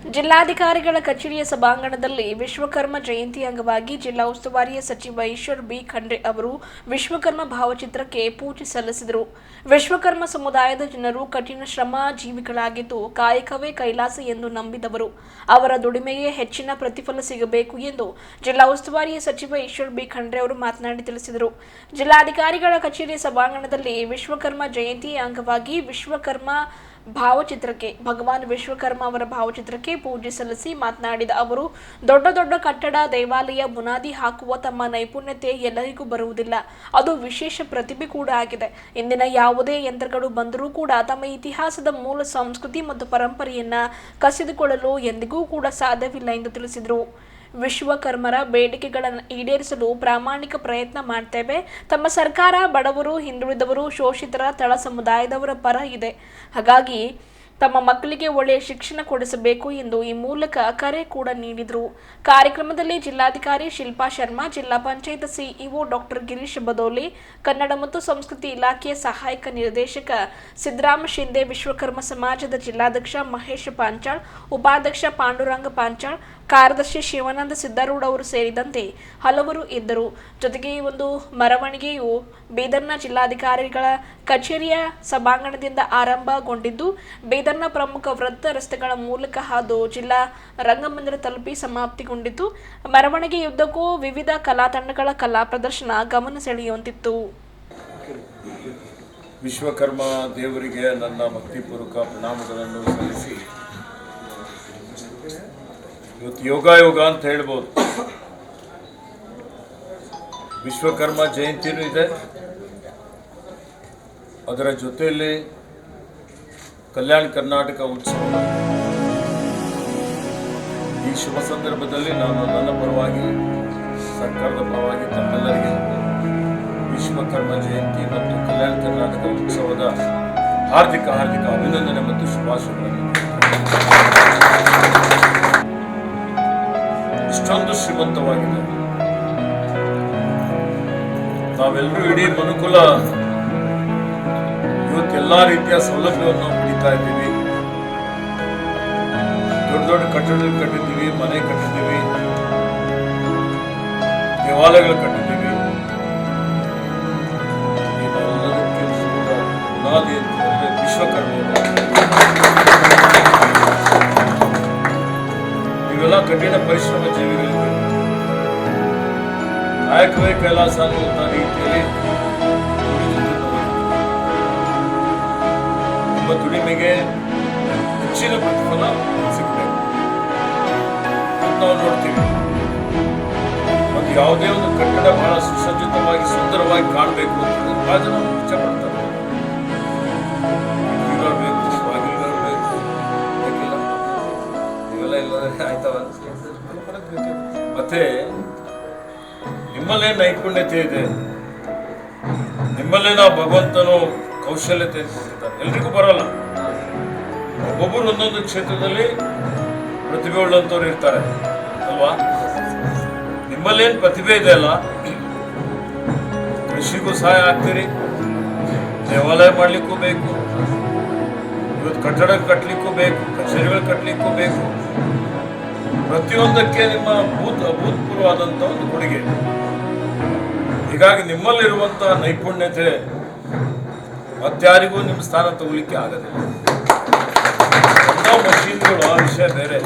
ಜಿಲ್ಲಾಧಿಕಾರಿಗಳ ಕಚೇರಿಯ ಸಭಾಂಗಣದಲ್ಲಿ ವಿಶ್ವಕರ್ಮ ಜಯಂತಿ ಅಂಗವಾಗಿ ಜಿಲ್ಲಾ ಉಸ್ತುವಾರಿ ಸಚಿವ ಈಶ್ವರ್ ಬಿ ಖಂಡ್ರೆ ಅವರು ವಿಶ್ವಕರ್ಮ ಭಾವಚಿತ್ರಕ್ಕೆ ಪೂಜೆ ಸಲ್ಲಿಸಿದರು. ವಿಶ್ವಕರ್ಮ ಸಮುದಾಯದ ಜನರು ಕಠಿಣ ಶ್ರಮ ಜೀವಿಗಳಾಗಿದ್ದು ಕಾಯಕವೇ ಕೈಲಾಸ ಎಂದು ನಂಬಿದವರು. ಅವರ ದುಡಿಮೆಗೆ ಹೆಚ್ಚಿನ ಪ್ರತಿಫಲ ಸಿಗಬೇಕು ಎಂದು ಜಿಲ್ಲಾ ಉಸ್ತುವಾರಿ ಸಚಿವ ಈಶ್ವರ್ ಬಿ ಖಂಡ್ರೆ ಅವರು ಮಾತನಾಡಿ ತಿಳಿಸಿದರು. ಜಿಲ್ಲಾಧಿಕಾರಿಗಳ ಕಚೇರಿಯ ಸಭಾಂಗಣದಲ್ಲಿ ವಿಶ್ವಕರ್ಮ ಜಯಂತಿ ಅಂಗವಾಗಿ ವಿಶ್ವಕರ್ಮ ಭಾವಚಿತ್ರಕ್ಕೆ ಭಗವಾನ್ ವಿಶ್ವಕರ್ಮ ಅವರ ಭಾವಚಿತ್ರಕ್ಕೆ ಪೂಜೆ ಸಲ್ಲಿಸಿ ಮಾತನಾಡಿದ ಅವರು, ದೊಡ್ಡ ದೊಡ್ಡ ಕಟ್ಟಡ, ದೇವಾಲಯ ಬುನಾದಿ ಹಾಕುವ ತಮ್ಮ ನೈಪುಣ್ಯತೆ ಎಲ್ಲರಿಗೂ ಬರುವುದಿಲ್ಲ. ಅದು ವಿಶೇಷ ಪ್ರತಿಭೆ ಕೂಡ ಆಗಿದೆ. ಇಂದಿನ ಯಾವುದೇ ಯಂತ್ರಗಳು ಬಂದರೂ ಕೂಡ ತಮ್ಮ ಇತಿಹಾಸದ ಮೂಲ ಸಂಸ್ಕೃತಿ ಮತ್ತು ಪರಂಪರೆಯನ್ನ ಕಸಿದುಕೊಳ್ಳಲು ಎಂದಿಗೂ ಕೂಡ ಸಾಧ್ಯವಿಲ್ಲ ಎಂದು ತಿಳಿಸಿದರು. ವಿಶ್ವಕರ್ಮರ ಬೇಡಿಕೆಗಳನ್ನು ಈಡೇರಿಸಲು ಪ್ರಾಮಾಣಿಕ ಪ್ರಯತ್ನ ಮಾಡ್ತೇವೆ. ತಮ್ಮ ಸರ್ಕಾರ ಬಡವರು, ಹಿಂದುಳಿದವರು, ಶೋಷಿತರ, ತಳ ಸಮುದಾಯದವರ ಪರ ಇದೆ. ಹಾಗಾಗಿ ತಮ್ಮ ಮಕ್ಕಳಿಗೆ ಒಳ್ಳೆಯ ಶಿಕ್ಷಣ ಕೊಡಿಸಬೇಕು ಎಂದು ಈ ಮೂಲಕ ಕರೆ ಕೂಡ ನೀಡಿದರು. ಕಾರ್ಯಕ್ರಮದಲ್ಲಿ ಜಿಲ್ಲಾಧಿಕಾರಿ ಶಿಲ್ಪಾ ಶರ್ಮಾ, ಜಿಲ್ಲಾ ಪಂಚಾಯತ್ ಸಿಇಒ ಡಾಕ್ಟರ್ ಗಿರೀಶ್ ಬದೋಲಿ, ಕನ್ನಡ ಮತ್ತು ಸಂಸ್ಕೃತಿ ಇಲಾಖೆಯ ಸಹಾಯಕ ನಿರ್ದೇಶಕ ಸಿದ್ದರಾಮ ಶಿಂದೆ, ವಿಶ್ವಕರ್ಮ ಸಮಾಜದ ಜಿಲ್ಲಾಧ್ಯಕ್ಷ ಮಹೇಶ್ ಪಾಂಚಾಳ್, ಉಪಾಧ್ಯಕ್ಷ ಪಾಂಡುರಂಗ ಪಾಂಚಾಳ್, ಕಾರ್ಯದರ್ಶಿ ಶಿವಾನಂದ ಸಿದ್ದಾರೂಢ ಅವರು ಸೇರಿದಂತೆ ಹಲವರು ಇದ್ದರು. ಜೊತೆಗೆ ಈ ಒಂದು ಮೆರವಣಿಗೆಯು ಬೀದರ್ನ ಜಿಲ್ಲಾಧಿಕಾರಿಗಳ ಕಚೇರಿಯ ಸಭಾಂಗಣದಿಂದ ಆರಂಭಗೊಂಡಿದ್ದು ಬೀದರ್ನ ಪ್ರಮುಖ ವೃತ್ತ ರಸ್ತೆಗಳ ಮೂಲಕ ಹಾದು ಜಿಲ್ಲಾ ರಂಗಮಂದಿರ ತಲುಪಿ ಸಮಾಪ್ತಿಗೊಂಡಿತು. ಮೆರವಣಿಗೆಯುದ್ದಕ್ಕೂ ವಿವಿಧ ಕಲಾ ತಂಡಗಳ ಕಲಾ ಪ್ರದರ್ಶನ ಗಮನ ಸೆಳೆಯುವಂತಿತ್ತು. ವಿಶ್ವಕರ್ಮ ದೇವರಿಗೆ ನನ್ನ ಭಕ್ತಿಪೂರ್ವಕ ಪ್ರಣಾಮಗಳನ್ನು ಸಲ್ಲಿಸಿ, ಇವತ್ತು ಯೋಗ ಅಂತ ಹೇಳ್ಬೋದು. ವಿಶ್ವಕರ್ಮ ಜಯಂತಿನೂ ಇದೆ, ಅದರ ಜೊತೆಯಲ್ಲಿ ಕಲ್ಯಾಣ ಕರ್ನಾಟಕ ಉತ್ಸವ. ಈ ಶುಭ ಸಂದರ್ಭದಲ್ಲಿ ನಾನು ನನ್ನ ಪರವಾಗಿ, ಸರ್ಕಾರದ ಪರವಾಗಿ ತಮ್ಮೆಲ್ಲರಿಗೆ ವಿಶ್ವಕರ್ಮ ಜಯಂತಿ ಮತ್ತು ಕಲ್ಯಾಣ ಕರ್ನಾಟಕ ಉತ್ಸವದ ಹಾರ್ದಿಕ ಅಭಿನಂದನೆ ಮತ್ತು ಶುಭಾಶಯಗಳನ್ನು. ಇಷ್ಟೊಂದು ಶ್ರೀಮಂತವಾಗಿದೆ. ನಾವೆಲ್ಲರೂ ಇಡೀ ಮನುಕುಲ ಇವತ್ತೆಲ್ಲಾ ರೀತಿಯ ಸೌಲಭ್ಯವನ್ನು ಪಡಿತಾ ಇದ್ದೀವಿ. ದೊಡ್ಡ ದೊಡ್ಡ ಕಟ್ಟಡಗಳು ಕಟ್ಟಿದ್ದೀವಿ, ಮನೆ ಕಟ್ಟಿದ್ದೀವಿ, ದೇವಾಲಯಗಳು ಕಟ್ಟಿದ್ದೀವಿ. ಬುನಾದಿ ಅಂತಂದ್ರೆ ವಿಶ್ವಕರ್ಮ. ಇವೆಲ್ಲ ಕಠಿಣ ಪರಿಶ್ರಮ ಜೀವಿಗಳಿವೆ. ಕಾಯಕವೇ ಕೈಲಾಸ ಅನ್ನುವಂಥ ರೀತಿಯಲ್ಲಿ ನಿಮ್ಮ ದುಡಿಮೆಗೆ ಹೆಚ್ಚಿನ ಪ್ರತಿಫಲ ಸಿಗಬೇಕು ಅಂತ ನಾವು ನೋಡ್ತೀವಿ. ಮತ್ತು ಯಾವುದೇ ಒಂದು ಕಟ್ಟಡ ಬಹಳ ಸುಸಜ್ಜಿತವಾಗಿ ಸುಂದರವಾಗಿ ಕಾಣಬೇಕು ಅಂತ ಬಹಳ ಜನ ಇಚ್ಛೆ ಪಡ್ತಾರೆ. ಬೇಕು, ಬಾಗಿಲುಗಳು ಬೇಕು, ಬೇಕಿಲ್ಲ, ಇವೆಲ್ಲ ಇಲ್ಲ ಆಯ್ತವ. ಮತ್ತೆ ನಿಮ್ಮಲ್ಲೇ ನೈಪುಣ್ಯತೆ ಇದೆ, ನಿಮ್ಮಲ್ಲೇ ನಾವು ಭಗವಂತನು ಕೌಶಲ್ಯತೆ ಕೊಟ್ಟಿದ್ದಾರೆ. ಎಲ್ರಿಗೂ ಬರಲ್ಲ. ಒಬ್ಬೊಬ್ಬರು ಒಂದೊಂದು ಕ್ಷೇತ್ರದಲ್ಲಿ ಪ್ರತಿಭೆ ಉಳ್ಳಂತವ್ರು ಇರ್ತಾರೆ ಅಲ್ವಾ? ನಿಮ್ಮಲ್ಲೇನು ಪ್ರತಿಭೆ ಇದೆ ಅಲ್ಲ, ಕೃಷಿಗೂ ಸಹಾಯ ಆಗ್ತೀರಿ, ದೇವಾಲಯ ಮಾಡ್ಲಿಕ್ಕೂ ಬೇಕು, ಇವತ್ತು ಕಟ್ಟಡ ಕಟ್ಟಲಿಕ್ಕೂ ಬೇಕು, ಕಚೇರಿಗಳು ಕಟ್ಟಲಿಕ್ಕೂ ಬೇಕು. ಪ್ರತಿಯೊಂದಕ್ಕೆ ನಿಮ್ಮ ಅಭೂತಪೂರ್ವವಾದಂಥ ಒಂದು ಕೊಡುಗೆ. ಹೀಗಾಗಿ ನಿಮ್ಮಲ್ಲಿರುವಂತಹ ನೈಪುಣ್ಯತೆ ಮತ್ತಾರಿಗೂ ನಿಮ್ಮ ಸ್ಥಾನ ತಗೊಳ್ಳಿಕ್ಕೆ ಆಗೋದಿಲ್ಲ. ಮಷೀನ್ಗಳು ಆ ವಿಷಯ ಬೇರೆ.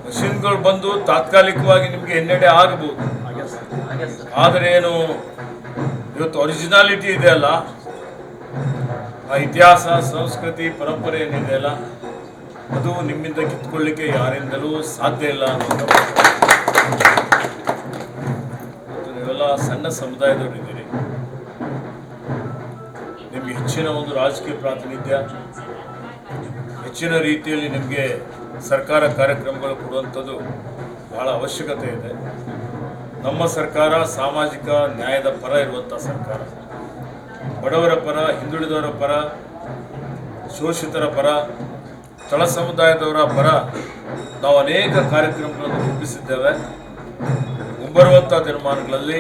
ಮಷೀನ್ಗಳು ಬಂದು ತಾತ್ಕಾಲಿಕವಾಗಿ ನಿಮಗೆ ಹಿನ್ನಡೆ ಆಗಬಹುದು. ಆದರೆ ಏನು ಇವತ್ತು ಒರಿಜಿನಾಲಿಟಿ ಇದೆ ಅಲ್ಲ, ಆ ಇತಿಹಾಸ, ಸಂಸ್ಕೃತಿ, ಪರಂಪರೆ ಏನಿದೆಯಲ್ಲ, ಅದು ನಿಮ್ಮಿಂದ ಕಿತ್ಕೊಳ್ಳಿಕ್ಕೆ ಯಾರಿಂದಲೂ ಸಾಧ್ಯ ಇಲ್ಲ ಅನ್ನೋದು. ನೀವೆಲ್ಲ ಸಣ್ಣ ಸಮುದಾಯದವರು ಇದ್ದೀರಿ. ನಿಮ್ಗೆ ಹೆಚ್ಚಿನ ಒಂದು ರಾಜಕೀಯ ಪ್ರಾತಿನಿಧ್ಯ, ಹೆಚ್ಚಿನ ರೀತಿಯಲ್ಲಿ ನಿಮಗೆ ಸರ್ಕಾರ ಕಾರ್ಯಕ್ರಮಗಳು ಕೊಡುವಂಥದ್ದು ಬಹಳ ಅವಶ್ಯಕತೆ ಇದೆ. ನಮ್ಮ ಸರ್ಕಾರ ಸಾಮಾಜಿಕ ನ್ಯಾಯದ ಪರ ಇರುವಂಥ ಸರ್ಕಾರ. ಬಡವರ ಪರ, ಹಿಂದುಳಿದವರ ಪರ, ಶೋಷಿತರ ಪರ, ತಳ ಸಮುದಾಯದವರ ಪರ ನಾವು ಅನೇಕ ಕಾರ್ಯಕ್ರಮಗಳನ್ನು ರೂಪಿಸಿದ್ದೇವೆ. ಮುಂಬರುವಂಥ ದಿನಮಾನಗಳಲ್ಲಿ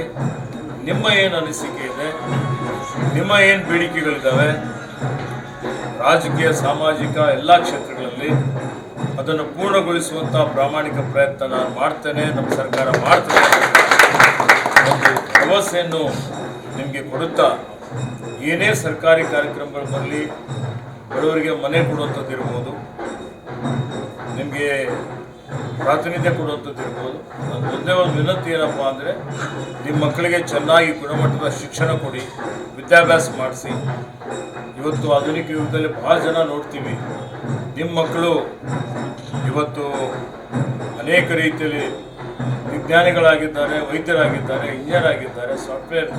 ನಿಮ್ಮ ಏನು ಅನಿಸಿಕೆ ಇದೆ, ನಿಮ್ಮ ಏನು ಬೇಡಿಕೆಗಳಿದ್ದಾವೆ, ರಾಜಕೀಯ, ಸಾಮಾಜಿಕ ಎಲ್ಲ ಕ್ಷೇತ್ರಗಳಲ್ಲಿ ಅವಧಿಯಲ್ಲಿ ಅದನ್ನು ಪೂರ್ಣಗೊಳಿಸುವಂಥ ಪ್ರಾಮಾಣಿಕ ಪ್ರಯತ್ನ ನಾನು ಮಾಡ್ತೇನೆ, ನಮ್ಮ ಸರ್ಕಾರ ಮಾಡ್ತೇನೆ. ಒಂದು ಭರವಸೆಯನ್ನು ನಿಮಗೆ ಕೊಡುತ್ತಾ, ಏನೇ ಸರ್ಕಾರಿ ಕಾರ್ಯಕ್ರಮಗಳು ಬರಲಿ, ಬಡವರಿಗೆ ಮನೆ ಕೊಡುವಂಥದ್ದು ಇರ್ಬೋದು, ನಿಮಗೆ ಪ್ರಾತಿನಿಧ್ಯ ಕೊಡುವಂಥದ್ದು ಇರ್ಬೋದು, ನನ್ನ ಒಂದೇ ಒಂದು ವಿನಂತಿ ಏನಪ್ಪ ಅಂದರೆ, ನಿಮ್ಮ ಮಕ್ಕಳಿಗೆ ಚೆನ್ನಾಗಿ ಗುಣಮಟ್ಟದ ಶಿಕ್ಷಣ ಕೊಡಿ, ವಿದ್ಯಾಭ್ಯಾಸ ಮಾಡಿಸಿ. ಇವತ್ತು ಆಧುನಿಕ ಯುಗದಲ್ಲಿ ಭಾಳ ಜನ ನೋಡ್ತೀವಿ, ನಿಮ್ಮ ಮಕ್ಕಳು ಇವತ್ತು ಅನೇಕ ರೀತಿಯಲ್ಲಿ ವಿಜ್ಞಾನಿಗಳಾಗಿದ್ದಾರೆ, ವೈದ್ಯರಾಗಿದ್ದಾರೆ, ಇಂಜಿನಿಯರ್ ಆಗಿದ್ದಾರೆ, ಸಾಫ್ಟ್ವೇರ್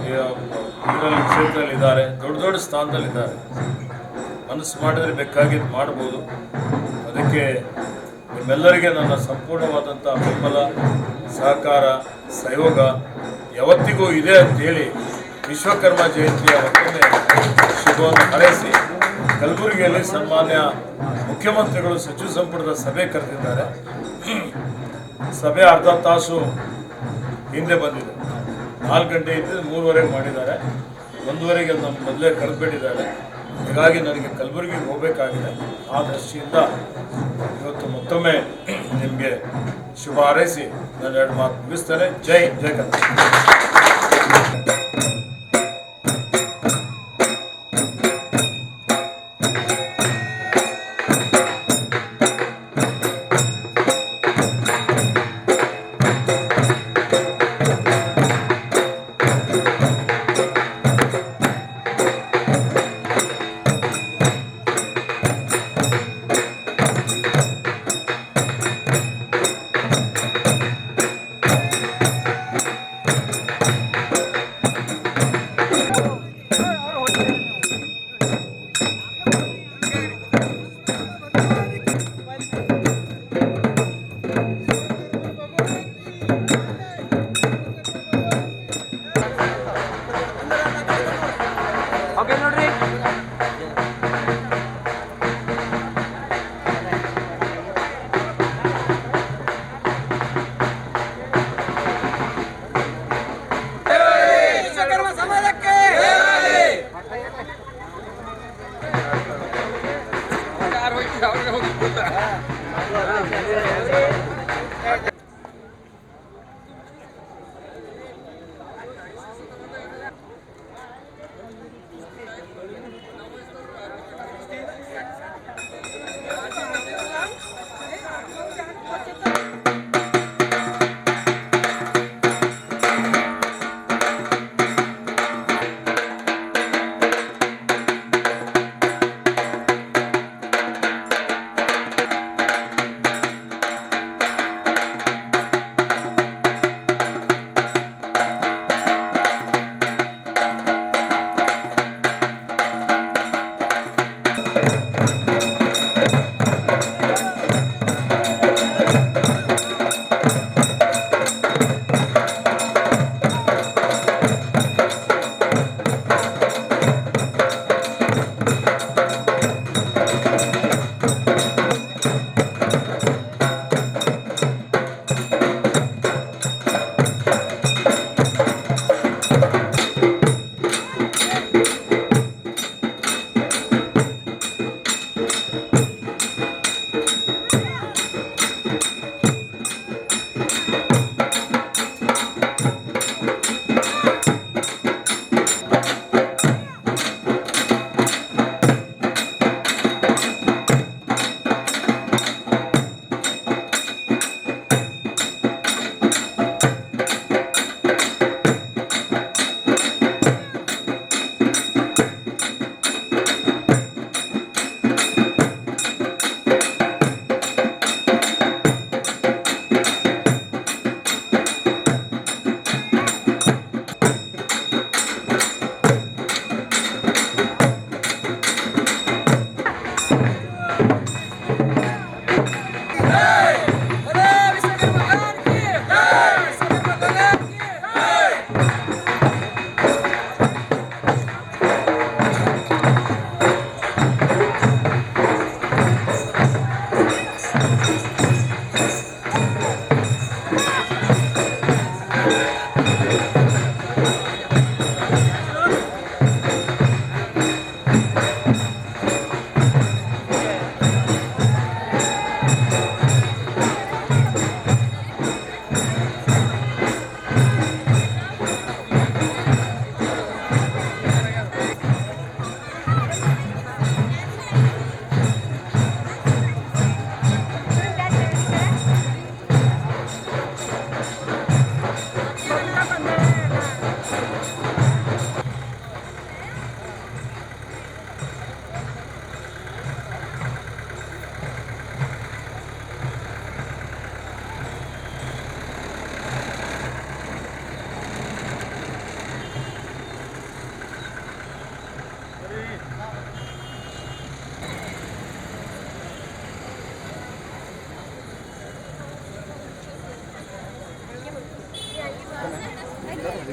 ಇದರಲ್ಲಿ ಕ್ಷೇತ್ರದಲ್ಲಿದ್ದಾರೆ, ದೊಡ್ಡ ದೊಡ್ಡ ಸ್ಥಾನದಲ್ಲಿದ್ದಾರೆ. ಮನಸ್ಸು ಮಾಡಿದರೆ ಬೇಕಾಗಿದ್ದು ಮಾಡ್ಬೋದು. ಅದಕ್ಕೆ ನಿಮ್ಮೆಲ್ಲರಿಗೆ ನನ್ನ ಸಂಪೂರ್ಣವಾದಂಥ ಬೆಂಬಲ, ಸಹಕಾರ, ಸಹಯೋಗ ಯಾವತ್ತಿಗೂ ಇದೆ ಅಂತೇಳಿ ವಿಶ್ವಕರ್ಮ ಜಯಂತಿಯ ಮತ್ತೊಮ್ಮೆ ಶುಭವನ್ನು ಹಾರೈಸಿ, ಕಲಬುರಗಿಯಲ್ಲಿ ಸನ್ಮಾನ್ಯ ಮುಖ್ಯಮಂತ್ರಿಗಳು ಸಚಿವ ಸಂಪುಟದ ಸಭೆ ಕರೆದಿದ್ದಾರೆ. ಸಭೆ ಅರ್ಧ ತಾಸು ಹಿಂದೆ ಬಂದಿದೆ. 4 ಗಂಟೆ ಇದ್ದು 3:30 ಮಾಡಿದ್ದಾರೆ. 1:30ಗೆ ನಮ್ಮ ಮೊದಲೇ ಕರೆದುಬಿಟ್ಟಿದ್ದಾರೆ. ಹೀಗಾಗಿ ನನಗೆ ಕಲಬುರಗಿಗೆ ಹೋಗಬೇಕಾಗಿದೆ. ಆ ದೃಷ್ಟಿಯಿಂದ ಇವತ್ತು ಮತ್ತೊಮ್ಮೆ ನಿಮಗೆ ಶುಭ ಹಾರೈಸಿ ನಾನು 2 ಮಾತು ಮುಗಿಸ್ತೇನೆ. ಜೈ ಕರ್ನಾಟಕ.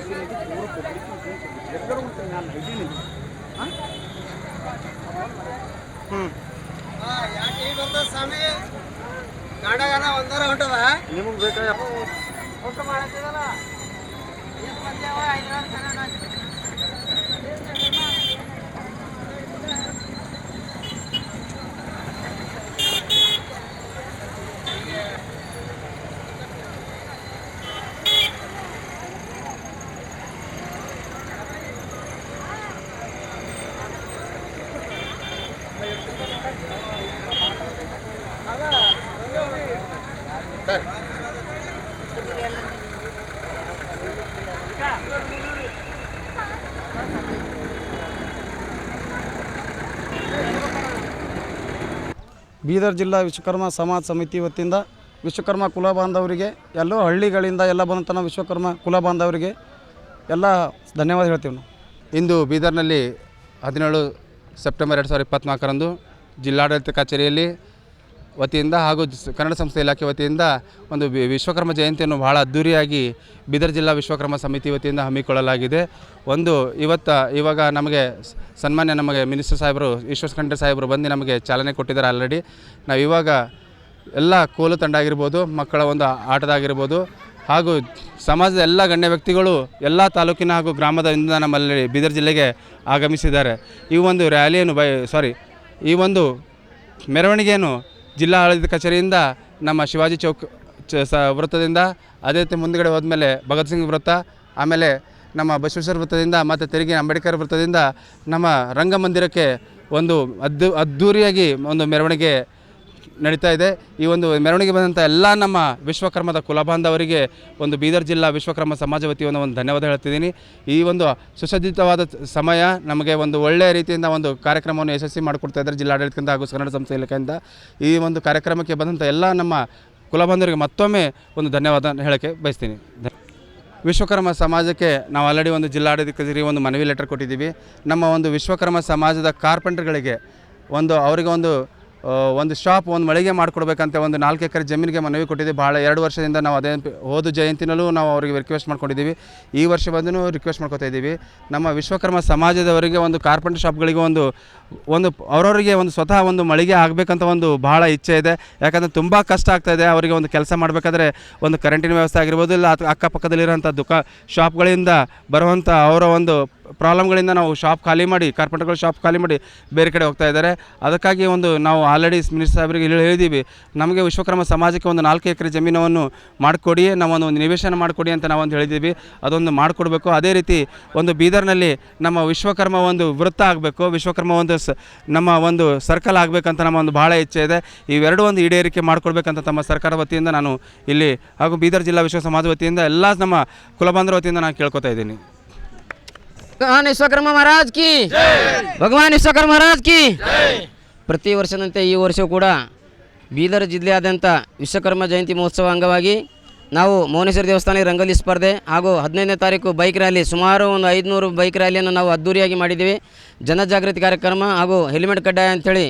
ನಿಮಗೆ ಬೇಕಾ ಬೀದರ್ ಜಿಲ್ಲಾ ವಿಶ್ವಕರ್ಮ ಸಮಾಜ ಸಮಿತಿ ವತಿಯಿಂದ ವಿಶ್ವಕರ್ಮ ಕುಲ ಬಾಂಧವರಿಗೆ ಎಲ್ಲೋ ಹಳ್ಳಿಗಳಿಂದ ಎಲ್ಲ ಬಂದಂಥ ನಾವು ವಿಶ್ವಕರ್ಮ ಕುಲ ಬಾಂಧವರಿಗೆ ಎಲ್ಲ ಧನ್ಯವಾದ ಹೇಳ್ತೀವಿ ನಾವು. ಇಂದು ಬೀದರ್ನಲ್ಲಿ 17 ಸೆಪ್ಟೆಂಬರ್ 2024ರಂದು ಜಿಲ್ಲಾಡಳಿತ ಕಚೇರಿಯಲ್ಲಿ ವತಿಯಿಂದ ಹಾಗೂ ಕನ್ನಡ ಸಂಸ್ಥೆ ಇಲಾಖೆ ವತಿಯಿಂದ ಒಂದು ವಿಶ್ವಕರ್ಮ ಜಯಂತಿಯನ್ನು ಬಹಳ ಅದ್ಧೂರಿಯಾಗಿ ಬೀದರ್ ಜಿಲ್ಲಾ ವಿಶ್ವಕರ್ಮ ಸಮಿತಿ ವತಿಯಿಂದ ಹಮ್ಮಿಕೊಳ್ಳಲಾಗಿದೆ. ಇವಾಗ ನಮಗೆ ಸನ್ಮಾನ್ಯ ನಮಗೆ ಮಿನಿಸ್ಟರ್ ಸಾಹೇಬರು ಈಶ್ವರ್ ಖಂಡ್ರೆ ಸಾಹೇಬರು ಬಂದು ನಮಗೆ ಚಾಲನೆ ಕೊಟ್ಟಿದ್ದಾರೆ. ಆಲ್ರೆಡಿ ನಾವು ಇವಾಗ ಎಲ್ಲ ಕೋಲು ತಂಡ ಆಗಿರ್ಬೋದು, ಮಕ್ಕಳ ಒಂದು ಆಟದಾಗಿರ್ಬೋದು ಹಾಗೂ ಸಮಾಜದ ಎಲ್ಲ ಗಣ್ಯ ವ್ಯಕ್ತಿಗಳು ಎಲ್ಲ ತಾಲೂಕಿನ ಹಾಗೂ ಗ್ರಾಮದಿಂದ ನಮ್ಮಲ್ಲಿ ಬೀದರ್ ಜಿಲ್ಲೆಗೆ ಆಗಮಿಸಿದ್ದಾರೆ. ಈ ಒಂದು ರ್ಯಾಲಿಯನ್ನು ಈ ಒಂದು ಮೆರವಣಿಗೆಯನ್ನು ಜಿಲ್ಲಾ ಆಡಳಿತ ಕಚೇರಿಯಿಂದ ನಮ್ಮ ಶಿವಾಜಿ ಚೌಕ್ ವೃತ್ತದಿಂದ, ಅದೇ ರೀತಿ ಮುಂದುಗಡೆ ಹೋದ್ಮೇಲೆ ಭಗತ್ ಸಿಂಗ್ ವೃತ್ತ, ಆಮೇಲೆ ನಮ್ಮ ಬಸವೇಶ್ವರ ವೃತ್ತದಿಂದ ಮತ್ತು ತೆರಿಗೆ ಅಂಬೇಡ್ಕರ್ ವೃತ್ತದಿಂದ ನಮ್ಮ ರಂಗಮಂದಿರಕ್ಕೆ ಒಂದು ಅದ್ಧೂರಿಯಾಗಿ ಒಂದು ಮೆರವಣಿಗೆ ನಡೀತಾ ಇದೆ. ಈ ಒಂದು ಮೆರವಣಿಗೆ ಬಂದಂಥ ಎಲ್ಲ ನಮ್ಮ ವಿಶ್ವಕರ್ಮದ ಕುಲಬಾಂಧವರಿಗೆ ಒಂದು ಬೀದರ್ ಜಿಲ್ಲಾ ವಿಶ್ವಕರ್ಮ ಸಮಾಜ ವತಿಯಿಂದ ಒಂದು ಧನ್ಯವಾದ ಹೇಳ್ತಿದ್ದೀನಿ. ಈ ಒಂದು ಸುಸಜ್ಜಿತವಾದ ಸಮಯ ನಮಗೆ ಒಂದು ಒಳ್ಳೆಯ ರೀತಿಯಿಂದ ಒಂದು ಕಾರ್ಯಕ್ರಮವನ್ನು ಯಶಸ್ವಿ ಮಾಡಿಕೊಡ್ತಾ ಇದ್ದಾರೆ ಜಿಲ್ಲಾಡಳಿತದಿಂದ ಹಾಗೂ ಕನ್ನಡ ಸಂಸ್ಥೆ ಇಲಾಖೆಯಿಂದ. ಈ ಒಂದು ಕಾರ್ಯಕ್ರಮಕ್ಕೆ ಬಂದಂಥ ಎಲ್ಲ ನಮ್ಮ ಕುಲಬಾಂಧವರಿಗೆ ಮತ್ತೊಮ್ಮೆ ಒಂದು ಧನ್ಯವಾದ ಹೇಳೋಕ್ಕೆ ಬಯಸ್ತೀನಿ. ವಿಶ್ವಕರ್ಮ ಸಮಾಜಕ್ಕೆ ನಾವು ಆಲ್ರೆಡಿ ಒಂದು ಜಿಲ್ಲಾಡಳಿತ ಕಚೇರಿ ಒಂದು ಮನವಿ ಲೆಟರ್ ಕೊಟ್ಟಿದ್ದೀವಿ. ನಮ್ಮ ಒಂದು ವಿಶ್ವಕರ್ಮ ಸಮಾಜದ ಕಾರ್ಪೆಂಟರ್ಗಳಿಗೆ ಅವರಿಗೆ ಒಂದು ಶಾಪ್, ಒಂದು ಮಳಿಗೆ ಮಾಡಿಕೊಡ್ಬೇಕಂತ ಒಂದು 4 ಎಕರೆ ಜಮೀನಿಗೆ ಮನವಿ ಕೊಟ್ಟಿದ್ದೀವಿ. ಭಾಳ 2 ವರ್ಷದಿಂದ ನಾವು ಅದೇ ಹೋದ ಜಯಂತಿನಲ್ಲೂ ನಾವು ಅವರಿಗೆ ರಿಕ್ವೆಸ್ಟ್ ಮಾಡ್ಕೊಂಡಿದ್ದೀವಿ. ಈ ವರ್ಷ ಬಂದು ರಿಕ್ವೆಸ್ಟ್ ಮಾಡ್ಕೊತಾ ಇದ್ದೀವಿ. ನಮ್ಮ ವಿಶ್ವಕರ್ಮ ಸಮಾಜದವರಿಗೆ ಒಂದು ಕಾರ್ಪೆಂಟರ್ ಶಾಪ್ಗಳಿಗೆ ಒಂದು ಅವರವರಿಗೆ ಒಂದು ಸ್ವತಃ ಒಂದು ಮಳಿಗೆ ಆಗಬೇಕಂತ ಒಂದು ಭಾಳ ಇಚ್ಛೆ ಇದೆ. ಯಾಕಂದರೆ ತುಂಬ ಕಷ್ಟ ಆಗ್ತಾಯಿದೆ ಅವರಿಗೆ ಒಂದು ಕೆಲಸ ಮಾಡಬೇಕಾದ್ರೆ. ಒಂದು ಕರೆಂಟಿನ ವ್ಯವಸ್ಥೆ ಆಗಿರ್ಬೋದು, ಇಲ್ಲ ಅಕ್ಕಪಕ್ಕದಲ್ಲಿರೋಂಥ ಶಾಪ್ಗಳಿಂದ ಬರುವಂಥ ಅವರ ಒಂದು ಪ್ರಾಬ್ಲಮ್ಗಳಿಂದ ನಾವು ಶಾಪ್ ಖಾಲಿ ಮಾಡಿ, ಕಾರ್ಪೆಂಟರ್ಗಳು ಶಾಪ್ ಖಾಲಿ ಮಾಡಿ ಬೇರೆ ಕಡೆ ಹೋಗ್ತಾ ಇದ್ದಾರೆ. ಅದಕ್ಕಾಗಿ ನಾವು ಆಲ್ರೆಡಿ ಮಿನಿಸ್ಟರ್ ಸಾಹೇಬರಿಗೆ ಹೇಳಿದ್ದೀವಿ, ನಮಗೆ ವಿಶ್ವಕರ್ಮ ಸಮಾಜಕ್ಕೆ ಒಂದು 4 ಎಕರೆ ಜಮೀನನ್ನು ಮಾಡಿಕೊಡಿ, ನಾವೊಂದು ನಿವೇಶನ ಮಾಡಿಕೊಡಿ ಅಂತ ನಾವೊಂದು ಹೇಳಿದ್ದೀವಿ. ಅದೊಂದು ಮಾಡಿಕೊಡ್ಬೇಕು. ಅದೇ ರೀತಿ ಒಂದು ಬೀದರ್ನಲ್ಲಿ ನಮ್ಮ ವಿಶ್ವಕರ್ಮ ಒಂದು ವೃತ್ತ ಆಗಬೇಕು, ವಿಶ್ವಕರ್ಮ ನಮ್ಮ ಒಂದು ಸರ್ಕಲ್ ಆಗಬೇಕಂತ ನಮ್ಮ ಒಂದು ಭಾಳ ಇಚ್ಛೆ ಇದೆ. ಇವೆರಡೂ ಒಂದು ಈಡೇರಿಕೆ ಮಾಡಿಕೊಡ್ಬೇಕಂತ ತಮ್ಮ ಸರ್ಕಾರ ವತಿಯಿಂದ ನಾನು ಇಲ್ಲಿ ಹಾಗೂ ಬೀದರ್ ಜಿಲ್ಲಾ ವಿಶ್ವ ಸಮಾಜ ವತಿಯಿಂದ ಎಲ್ಲ ನಮ್ಮ ಕುಲಬಾಂಧವರ ವತಿಯಿಂದ ನಾನು ಕೇಳ್ಕೊತಾ ಇದ್ದೀನಿ. ಭಗವಾನ್ ವಿಶ್ವಕರ್ಮ ಮಹಾರಾಜ್ ಕಿ ಭಗವಾನ್ ವಿಶ್ವಕರ್ಮ ಮಹಾರಾಜ್ ಕಿ. ಪ್ರತಿ ವರ್ಷದಂತೆ ಈ ವರ್ಷವೂ ಕೂಡ ಬೀದರ್ ಜಿಲ್ಲೆಯಾದ್ಯಂತ ವಿಶ್ವಕರ್ಮ ಜಯಂತಿ ಮಹೋತ್ಸವ ಅಂಗವಾಗಿ ನಾವು ಮೌನೇಶ್ವರ ದೇವಸ್ಥಾನ ರಂಗೋಲಿ ಸ್ಪರ್ಧೆ ಹಾಗೂ 15ನೇ ತಾರೀಕು ಬೈಕ್ ರ್ಯಾಲಿ, ಸುಮಾರು ಒಂದು 500 ಬೈಕ್ ರ್ಯಾಲಿಯನ್ನು ನಾವು ಅದ್ದೂರಿಯಾಗಿ ಮಾಡಿದ್ದೀವಿ. ಜನಜಾಗೃತಿ ಕಾರ್ಯಕ್ರಮ ಹಾಗೂ ಹೆಲ್ಮೆಟ್ ಕಡ್ಡಾಯ ಅಂಥೇಳಿ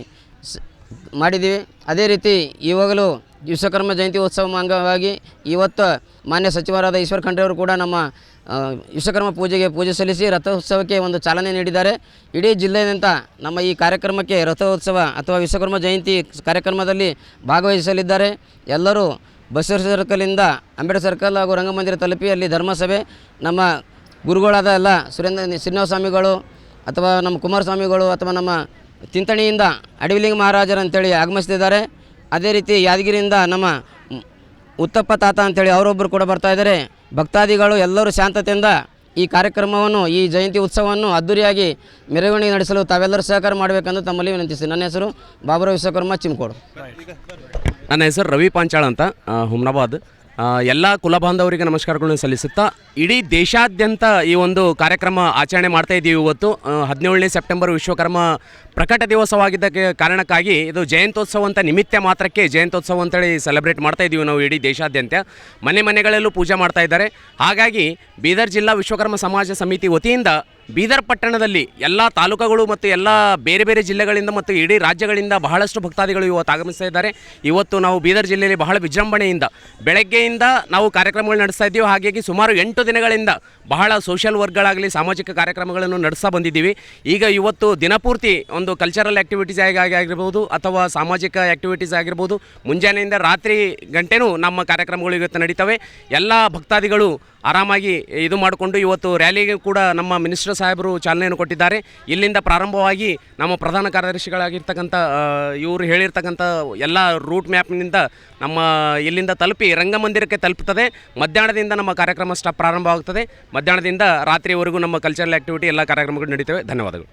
ಮಾಡಿದ್ದೀವಿ. ಅದೇ ರೀತಿ ಇವಾಗಲೂ ವಿಶ್ವಕರ್ಮ ಜಯಂತಿ ಉತ್ಸವ ಅಂಗವಾಗಿ ಇವತ್ತು ಮಾನ್ಯ ಸಚಿವರಾದ ಈಶ್ವರ್ ಖಂಡ್ರೆ ಅವರು ಕೂಡ ನಮ್ಮ ವಿಶ್ವಕರ್ಮ ಪೂಜೆ ಸಲ್ಲಿಸಿ ರಥೋತ್ಸವಕ್ಕೆ ಒಂದು ಚಾಲನೆ ನೀಡಿದ್ದಾರೆ. ಇಡೀ ಜಿಲ್ಲೆಯಾದ್ಯಂತ ನಮ್ಮ ಈ ಕಾರ್ಯಕ್ರಮಕ್ಕೆ ರಥೋತ್ಸವ ಅಥವಾ ವಿಶ್ವಕರ್ಮ ಜಯಂತಿ ಕಾರ್ಯಕ್ರಮದಲ್ಲಿ ಭಾಗವಹಿಸಲಿದ್ದಾರೆ. ಎಲ್ಲರೂ ಬಸವೇಶ್ವರ ಸರ್ಕಲಿಂದ ಅಂಬೇಡ್ಕರ್ ಸರ್ಕಲ್ ಹಾಗೂ ರಂಗಮಂದಿರ ತಲುಪಿ ಅಲ್ಲಿ ಧರ್ಮಸಭೆ, ನಮ್ಮ ಗುರುಗಳಾದ ಎಲ್ಲ ಶ್ರೀನಿವಾಸ ಸ್ವಾಮಿಗಳು ಅಥವಾ ನಮ್ಮ ಕುಮಾರಸ್ವಾಮಿಗಳು ಅಥವಾ ನಮ್ಮ ತಿಂತಣಿಯಿಂದ ಅಡವಿಲಿಂಗ ಮಹಾರಾಜರು ಅಂತೇಳಿ ಆಗಮಿಸ್ತಿದ್ದಾರೆ. ಅದೇ ರೀತಿ ಯಾದಗಿರಿಯಿಂದ ನಮ್ಮ ಉತ್ತಪ್ಪ ತಾತ ಅಂತೇಳಿ ಅವರೊಬ್ಬರು ಕೂಡ ಬರ್ತಾ ಇದ್ದಾರೆ. ಭಕ್ತಾದಿಗಳು ಎಲ್ಲರೂ ಶಾಂತತೆಯಿಂದ ಈ ಕಾರ್ಯಕ್ರಮವನ್ನು, ಈ ಜಯಂತಿ ಉತ್ಸವವನ್ನು ಅದ್ದೂರಿಯಾಗಿ ಮೆರವಣಿಗೆ ನಡೆಸಲು ತಾವೆಲ್ಲರೂ ಸಹಕಾರ ಮಾಡಬೇಕೆಂದು ತಮ್ಮಲ್ಲಿ ವಿನಂತಿಸ್ತೀನಿ. ನನ್ನ ಹೆಸರು ಬಾಬುರಾವ್ ವಿಶ್ವಕರ್ಮ ಚಿಮ್ಕೋಡು. ನನ್ನ ಹೆಸರು ರವಿ ಪಾಂಚಾಳ್ ಅಂತ, ಹುಮ್ನಾಬಾದ್. ಎಲ್ಲ ಕುಲಬಾಂಧವರಿಗೆ ನಮಸ್ಕಾರಗಳನ್ನು ಸಲ್ಲಿಸುತ್ತಾ ಇಡೀ ದೇಶಾದ್ಯಂತ ಈ ಒಂದು ಕಾರ್ಯಕ್ರಮ ಆಚರಣೆ ಮಾಡ್ತಾ ಇದ್ದೀವಿ. ಇವತ್ತು 17ನೇ ಸೆಪ್ಟೆಂಬರ್ ವಿಶ್ವಕರ್ಮ ಪ್ರಕಟ ದಿವಸವಾಗಿದ್ದ ಕಾರಣಕ್ಕಾಗಿ ಇದು ಜಯಂತ್ಯೋತ್ಸವ ಅಂತ ನಿಮಿತ್ತ ಮಾತ್ರಕ್ಕೆ ಜಯಂತ್ಯೋತ್ಸವ ಅಂತೇಳಿ ಸೆಲೆಬ್ರೇಟ್ ಮಾಡ್ತಾ ಇದ್ದೀವಿ ನಾವು ಇಡೀ ದೇಶಾದ್ಯಂತ. ಮನೆಗಳಲ್ಲೂ ಪೂಜೆ ಮಾಡ್ತಾ ಇದ್ದಾರೆ. ಹಾಗಾಗಿ ಬೀದರ್ ಜಿಲ್ಲಾ ವಿಶ್ವಕರ್ಮ ಸಮಾಜ ಸಮಿತಿ ವತಿಯಿಂದ ಬೀದರ್ ಪಟ್ಟಣದಲ್ಲಿ ಎಲ್ಲ ತಾಲೂಕುಗಳು ಮತ್ತು ಎಲ್ಲ ಬೇರೆ ಬೇರೆ ಜಿಲ್ಲೆಗಳಿಂದ ಮತ್ತು ಇಡೀ ರಾಜ್ಯಗಳಿಂದ ಬಹಳಷ್ಟು ಭಕ್ತಾದಿಗಳು ಇವತ್ತು ಆಗಮಿಸ್ತಾ ಇದ್ದಾರೆ. ಇವತ್ತು ನಾವು ಬೀದರ್ ಜಿಲ್ಲೆಯಲ್ಲಿ ಬಹಳ ವಿಜೃಂಭಣೆಯಿಂದ ಬೆಳಗ್ಗೆಯಿಂದ ನಾವು ಕಾರ್ಯಕ್ರಮಗಳು ನಡೆಸ್ತಾ ಇದ್ದೀವಿ. ಹಾಗಾಗಿ ಸುಮಾರು 8 ದಿನಗಳಿಂದ ಬಹಳ ಸೋಷಿಯಲ್ ವರ್ಕ್ಗಳಾಗಲಿ ಸಾಮಾಜಿಕ ಕಾರ್ಯಕ್ರಮಗಳನ್ನು ನಡೆಸ್ತಾ ಬಂದಿದ್ದೀವಿ. ಈಗ ಇವತ್ತು ದಿನಪೂರ್ತಿ ಒಂದು ಕಲ್ಚರಲ್ ಆ್ಯಕ್ಟಿವಿಟೀಸ್ ಆಗಿರ್ಬೋದು ಅಥವಾ ಸಾಮಾಜಿಕ ಆ್ಯಕ್ಟಿವಿಟೀಸ್ ಆಗಿರ್ಬೋದು, ಮುಂಜಾನೆಯಿಂದ ರಾತ್ರಿ ಗಂಟೆನೂ ನಮ್ಮ ಕಾರ್ಯಕ್ರಮಗಳು ಇವತ್ತು ನಡೀತವೆ. ಎಲ್ಲ ಭಕ್ತಾದಿಗಳು ಆರಾಮಾಗಿ ಇದು ಮಾಡಿಕೊಂಡು ಇವತ್ತು ರ್ಯಾಲಿಗೆ ಕೂಡ ನಮ್ಮ ಮಿನಿಸ್ಟರ್ ಸಾಹೇಬರು ಚಾಲನೆಯನ್ನು ಕೊಟ್ಟಿದ್ದಾರೆ. ಇಲ್ಲಿಂದ ಪ್ರಾರಂಭವಾಗಿ ನಮ್ಮ ಪ್ರಧಾನ ಕಾರ್ಯದರ್ಶಿಗಳಾಗಿರ್ತಕ್ಕಂಥ ಇವರು ಹೇಳಿರ್ತಕ್ಕಂಥ ಎಲ್ಲ ರೂಟ್ ಮ್ಯಾಪ್ನಿಂದ ನಮ್ಮ ಇಲ್ಲಿಂದ ತಲುಪಿ ರಂಗಮಂದಿರಕ್ಕೆ ತಲುಪುತ್ತದೆ. ಮಧ್ಯಾಹ್ನದಿಂದ ನಮ್ಮ ಕಾರ್ಯಕ್ರಮ ಪ್ರಾರಂಭವಾಗುತ್ತದೆ. ಮಧ್ಯಾಹ್ನದಿಂದ ರಾತ್ರಿವರೆಗೂ ನಮ್ಮ ಕಲ್ಚರಲ್ ಆ್ಯಕ್ಟಿವಿಟಿ ಎಲ್ಲ ಕಾರ್ಯಕ್ರಮಗಳು ನಡೀತವೆ. ಧನ್ಯವಾದಗಳು.